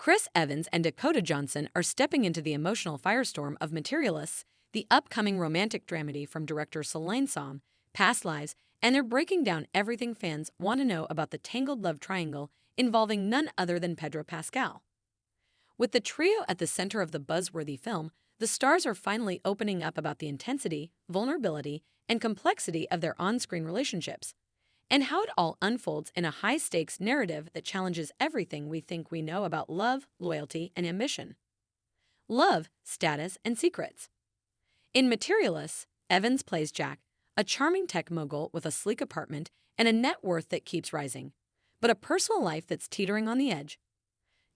Chris Evans and Dakota Johnson are stepping into the emotional firestorm of Materialists, the upcoming romantic dramedy from director Celine Som, Past Lives, and they're breaking down everything fans want to know about the tangled love triangle involving none other than Pedro Pascal. With the trio at the center of the buzzworthy film, the stars are finally opening up about the intensity, vulnerability, and complexity of their on-screen relationships, and how it all unfolds in a high-stakes narrative that challenges everything we think we know about love, loyalty, and ambition. Love, status, and secrets. In Materialists, Evans plays Jack, a charming tech mogul with a sleek apartment and a net worth that keeps rising, but a personal life that's teetering on the edge.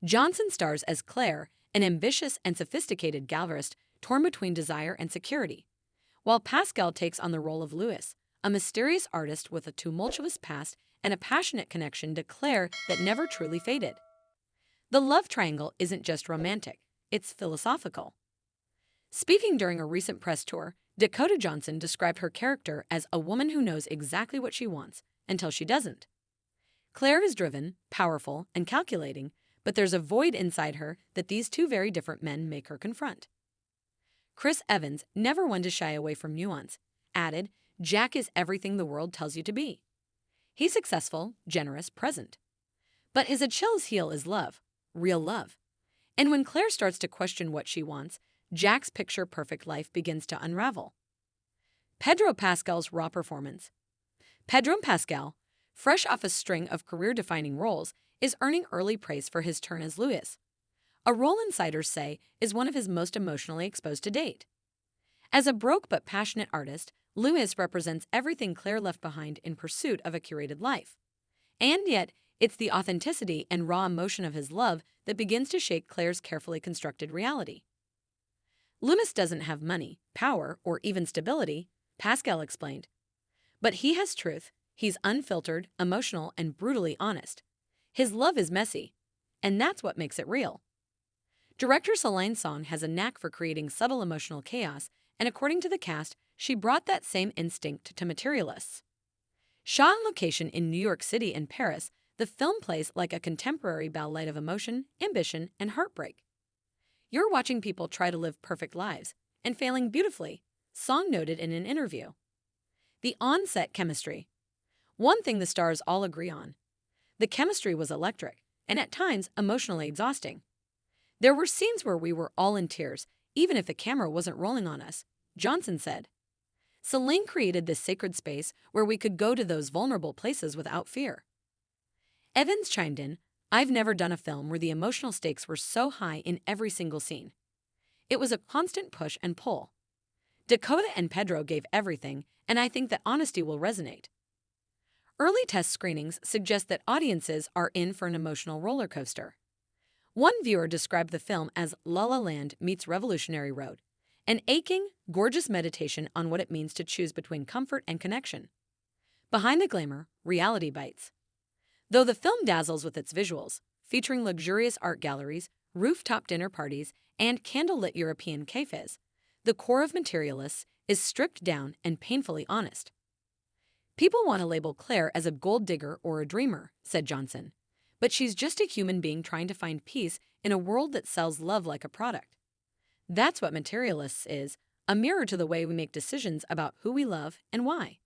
Johnson stars as Claire, an ambitious and sophisticated gallerist torn between desire and security, while Pascal takes on the role of Louis, a mysterious artist with a tumultuous past and a passionate connection to Claire that never truly faded. The love triangle isn't just romantic, it's philosophical. Speaking during a recent press tour, Dakota Johnson described her character as a woman who knows exactly what she wants until she doesn't. Claire is driven, powerful, and calculating, but there's a void inside her that these two very different men make her confront. Chris Evans, never one to shy away from nuance, added, "Jack is everything the world tells you to be. He's successful, generous, present. But his Achilles heel is love, real love. And when Claire starts to question what she wants, Jack's picture-perfect life begins to unravel." Pedro Pascal's raw performance. Pedro Pascal, fresh off a string of career-defining roles, is earning early praise for his turn as Louis, a role insiders say is one of his most emotionally exposed to date. As a broke but passionate artist, Louis represents everything Claire left behind in pursuit of a curated life. And yet, it's the authenticity and raw emotion of his love that begins to shake Claire's carefully constructed reality. Louis doesn't have money, power, or even stability, Pascal explained. But he has truth. He's unfiltered, emotional, and brutally honest. His love is messy, and that's what makes it real. Director Celine Som has a knack for creating subtle emotional chaos, and according to the cast, she brought that same instinct to Materialists. Shot on location in New York City and Paris, the film plays like a contemporary ballet of emotion, ambition, and heartbreak. You're watching people try to live perfect lives, and failing beautifully, Song noted in an interview. The on-set chemistry. One thing the stars all agree on. The chemistry was electric, and at times emotionally exhausting. There were scenes where we were all in tears, even if the camera wasn't rolling on us, Johnson said. Celine created this sacred space where we could go to those vulnerable places without fear. Evans chimed in, "I've never done a film where the emotional stakes were so high in every single scene. It was a constant push and pull. Dakota and Pedro gave everything, and I think that honesty will resonate." Early test screenings suggest that audiences are in for an emotional roller coaster. One viewer described the film as La La Land meets Revolutionary Road, an aching, gorgeous meditation on what it means to choose between comfort and connection. Behind the glamour, reality bites. Though the film dazzles with its visuals, featuring luxurious art galleries, rooftop dinner parties, and candlelit European cafes, the core of Materialists is stripped down and painfully honest. "People want to label Claire as a gold digger or a dreamer," said Johnson, "but she's just a human being trying to find peace in a world that sells love like a product. That's what Materialists is, a mirror to the way we make decisions about who we love and why."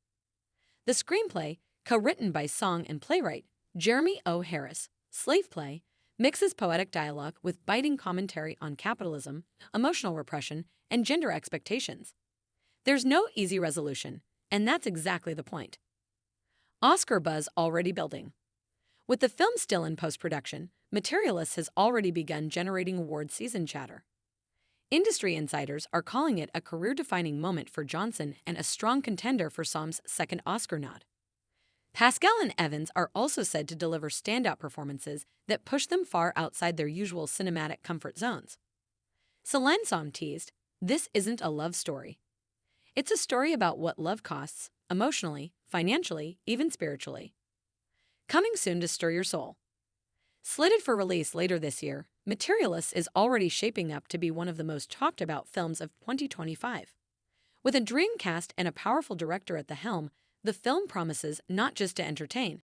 The screenplay, co-written by song and playwright Jeremy O. Harris, Slave Play, mixes poetic dialogue with biting commentary on capitalism, emotional repression, and gender expectations. There's no easy resolution, and that's exactly the point. Oscar buzz already building. With the film still in post-production, Materialists has already begun generating award season chatter. Industry insiders are calling it a career-defining moment for Johnson and a strong contender for Som's second Oscar nod. Pascal and Evans are also said to deliver standout performances that push them far outside their usual cinematic comfort zones. Celine Som teased, "This isn't a love story. It's a story about what love costs, emotionally, financially, even spiritually." Coming soon to stir your soul. Slated for release later this year, Materialists is already shaping up to be one of the most talked about films of 2025. With a dream cast and a powerful director at the helm, the film promises not just to entertain,